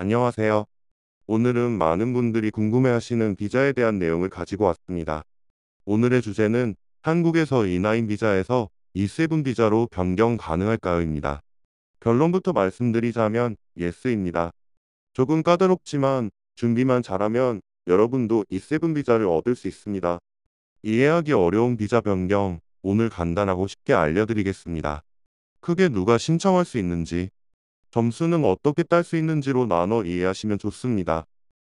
안녕하세요. 오늘은 많은 분들이 궁금해하시는 비자에 대한 내용을 가지고 왔습니다. 오늘의 주제는 한국에서 E9 비자에서 E7 비자로 변경 가능할까요?입니다. 결론부터 말씀드리자면 예스입니다. 조금 까다롭지만 준비만 잘하면 여러분도 E7 비자를 얻을 수 있습니다. 이해하기 어려운 비자 변경, 오늘 간단하고 쉽게 알려드리겠습니다. 크게 누가 신청할 수 있는지, 점수는 어떻게 딸 수 있는지로 나눠 이해하시면 좋습니다.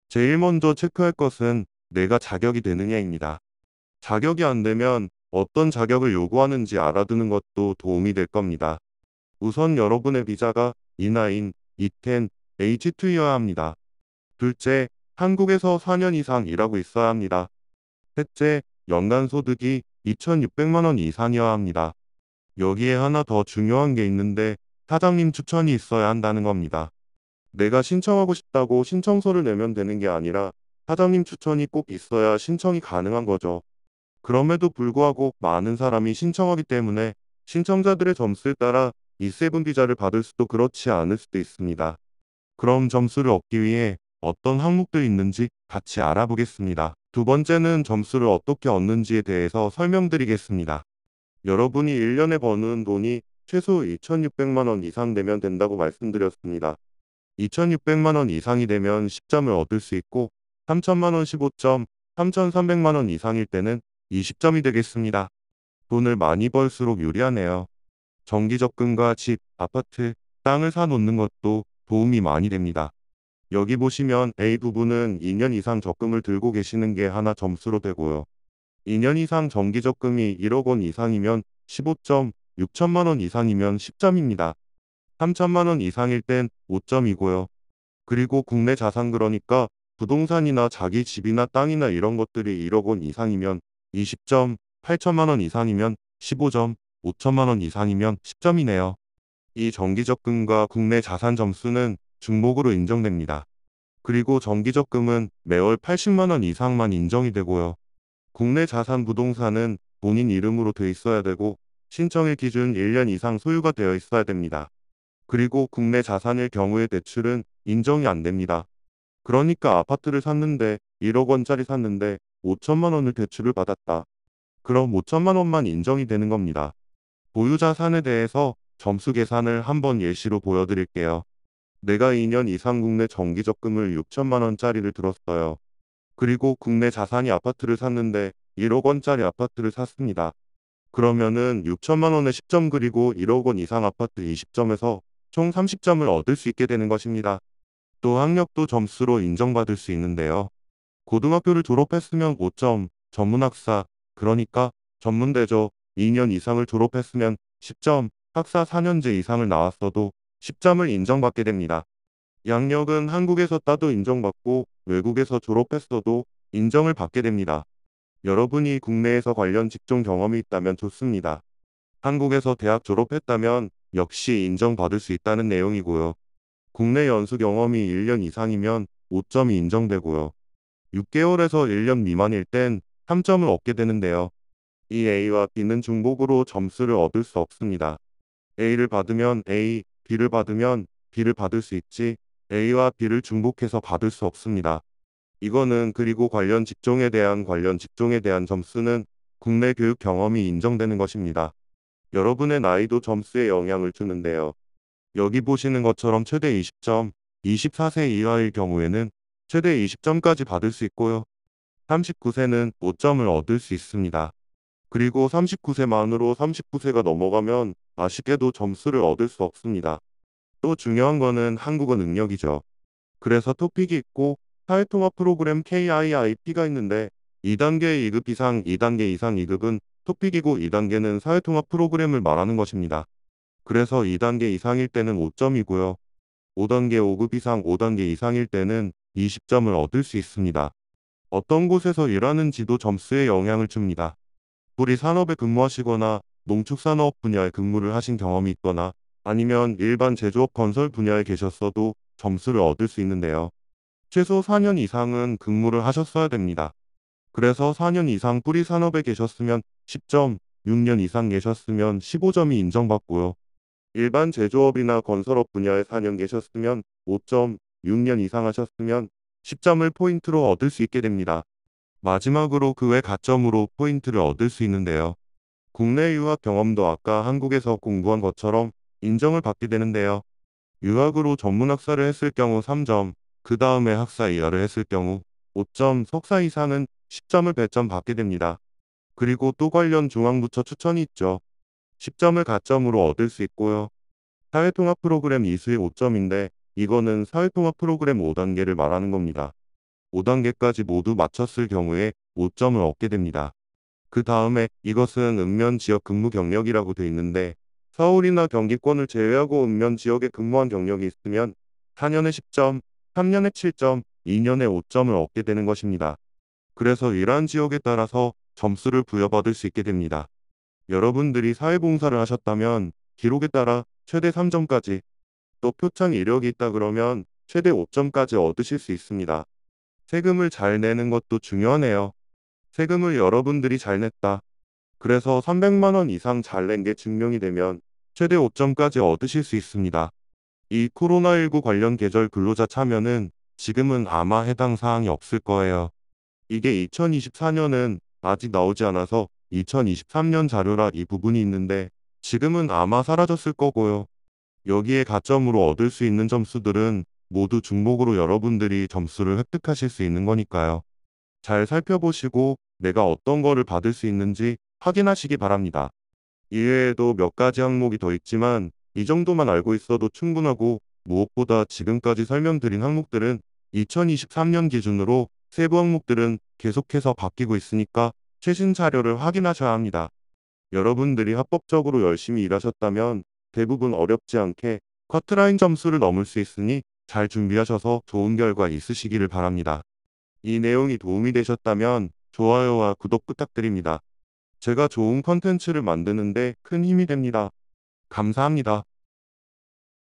제일 먼저 체크할 것은 내가 자격이 되느냐입니다. 자격이 안 되면 어떤 자격을 요구하는지 알아두는 것도 도움이 될 겁니다. 우선 여러분의 비자가 E9, E10, H2여야 합니다. 둘째, 한국에서 4년 이상 일하고 있어야 합니다. 셋째, 연간 소득이 2,600만 원 이상이어야 합니다. 여기에 하나 더 중요한 게 있는데 사장님 추천이 있어야 한다는 겁니다. 내가 신청하고 싶다고 신청서를 내면 되는 게 아니라 사장님 추천이 꼭 있어야 신청이 가능한 거죠. 그럼에도 불구하고 많은 사람이 신청하기 때문에 신청자들의 점수에 따라 E7 비자를 받을 수도 그렇지 않을 수도 있습니다. 그럼 점수를 얻기 위해 어떤 항목들이 있는지 같이 알아보겠습니다. 두 번째는 점수를 어떻게 얻는지에 대해서 설명드리겠습니다. 여러분이 1년에 버는 돈이 최소 2,600만 원 이상 되면 된다고 말씀드렸습니다. 2,600만 원 이상이 되면 10점을 얻을 수 있고 3천만 원 15점, 3,300만 원 이상일 때는 20점이 되겠습니다. 돈을 많이 벌수록 유리하네요. 정기적금과 집, 아파트, 땅을 사놓는 것도 도움이 많이 됩니다. 여기 보시면 A 부분은 2년 이상 적금을 들고 계시는 게 하나 점수로 되고요. 2년 이상 정기적금이 1억 원 이상이면 15점, 6천만 원 이상이면 10점입니다. 3천만 원 이상일 땐 5점이고요. 그리고 국내 자산 그러니까 부동산이나 자기 집이나 땅이나 이런 것들이 1억 원 이상이면 20점, 8천만 원 이상이면 15점, 5천만 원 이상이면 10점이네요. 이 정기적금과 국내 자산 점수는 중복으로 인정됩니다. 그리고 정기적금은 매월 80만 원 이상만 인정이 되고요. 국내 자산 부동산은 본인 이름으로 돼 있어야 되고 신청일 기준 1년 이상 소유가 되어 있어야 됩니다. 그리고 국내 자산일 경우의 대출은 인정이 안 됩니다. 그러니까 아파트를 샀는데 1억 원짜리 샀는데 5천만 원을 대출을 받았다. 그럼 5천만 원만 인정이 되는 겁니다. 보유 자산에 대해서 점수 계산을 한번 예시로 보여드릴게요. 내가 2년 이상 국내 정기적금을 6천만 원짜리를 들었어요. 그리고 국내 자산이 아파트를 샀는데 1억 원짜리 아파트를 샀습니다. 그러면은 6천만 원에 10점 그리고 1억 원 이상 아파트 20점에서 총 30점을 얻을 수 있게 되는 것입니다. 또 학력도 점수로 인정받을 수 있는데요. 고등학교를 졸업했으면 5점, 전문학사, 그러니까 전문대죠. 2년 이상을 졸업했으면 10점, 학사 4년제 이상을 나왔어도 10점을 인정받게 됩니다. 양력은 한국에서 따도 인정받고 외국에서 졸업했어도 인정을 받게 됩니다. 여러분이 국내에서 관련 직종 경험이 있다면 좋습니다. 한국에서 대학 졸업했다면 역시 인정받을 수 있다는 내용이고요. 국내 연수 경험이 1년 이상이면 5점이 인정되고요. 6개월에서 1년 미만일 땐 3점을 얻게 되는데요. 이 A와 B는 중복으로 점수를 얻을 수 없습니다. A를 받으면 A, B를 받으면 B를 받을 수 있지 A와 B를 중복해서 받을 수 없습니다. 이거는 그리고 관련 직종에 대한 점수는 국내 교육 경험이 인정되는 것입니다. 여러분의 나이도 점수에 영향을 주는데요. 여기 보시는 것처럼 최대 20점, 24세 이하일 경우에는 최대 20점까지 받을 수 있고요. 39세는 5점을 얻을 수 있습니다. 그리고 39세 만으로 39세가 넘어가면 아쉽게도 점수를 얻을 수 없습니다. 또 중요한 거는 한국어 능력이죠. 그래서 토픽이 있고 사회통합 프로그램 KIIP가 있는데 2단계 2급 이상, 2단계 이상 2급은 토픽이고 2단계는 사회통합 프로그램을 말하는 것입니다. 그래서 2단계 이상일 때는 5점이고요. 5단계 5급 이상 5단계 이상일 때는 20점을 얻을 수 있습니다. 어떤 곳에서 일하는지도 점수에 영향을 줍니다. 우리 산업에 근무하시거나 농축산업 분야에 근무를 하신 경험이 있거나 아니면 일반 제조업 건설 분야에 계셨어도 점수를 얻을 수 있는데요. 최소 4년 이상은 근무를 하셨어야 됩니다. 그래서 4년 이상 뿌리 산업에 계셨으면 10점, 6년 이상 계셨으면 15점이 인정받고요. 일반 제조업이나 건설업 분야에 4년 계셨으면 5점, 6년 이상 하셨으면 10점을 포인트로 얻을 수 있게 됩니다. 마지막으로 그 외 가점으로 포인트를 얻을 수 있는데요. 국내 유학 경험도 아까 한국에서 공부한 것처럼 인정을 받게 되는데요. 유학으로 전문 학사를 했을 경우 3점, 그 다음에 학사 이하를 했을 경우 5점, 석사 이상은 10점을 배점 받게 됩니다. 그리고 또 관련 중앙부처 추천이 있죠. 10점을 가점으로 얻을 수 있고요. 사회통합 프로그램 이수의 5점인데 이거는 사회통합 프로그램 5단계를 말하는 겁니다. 5단계까지 모두 마쳤을 경우에 5점을 얻게 됩니다. 그 다음에 이것은 읍면 지역 근무 경력이라고 돼 있는데 서울이나 경기권을 제외하고 읍면 지역에 근무한 경력이 있으면 4년에 10점, 3년에 7점, 2년에 5점을 얻게 되는 것입니다. 그래서 일한 지역에 따라서 점수를 부여받을 수 있게 됩니다. 여러분들이 사회봉사를 하셨다면 기록에 따라 최대 3점까지, 또 표창 이력이 있다 그러면 최대 5점까지 얻으실 수 있습니다. 세금을 잘 내는 것도 중요하네요. 세금을 여러분들이 잘 냈다. 그래서 300만 원 이상 잘 낸 게 증명이 되면 최대 5점까지 얻으실 수 있습니다. 이 코로나19 관련 계절 근로자 참여는 지금은 아마 해당 사항이 없을 거예요. 이게 2024년은 아직 나오지 않아서 2023년 자료라 이 부분이 있는데 지금은 아마 사라졌을 거고요. 여기에 가점으로 얻을 수 있는 점수들은 모두 중복으로 여러분들이 점수를 획득하실 수 있는 거니까요. 잘 살펴보시고 내가 어떤 거를 받을 수 있는지 확인하시기 바랍니다. 이외에도 몇 가지 항목이 더 있지만 이 정도만 알고 있어도 충분하고 무엇보다 지금까지 설명드린 항목들은 2023년 기준으로 세부 항목들은 계속해서 바뀌고 있으니까 최신 자료를 확인하셔야 합니다. 여러분들이 합법적으로 열심히 일하셨다면 대부분 어렵지 않게 커트라인 점수를 넘을 수 있으니 잘 준비하셔서 좋은 결과 있으시기를 바랍니다. 이 내용이 도움이 되셨다면 좋아요와 구독 부탁드립니다. 제가 좋은 컨텐츠를 만드는데 큰 힘이 됩니다. 감사합니다.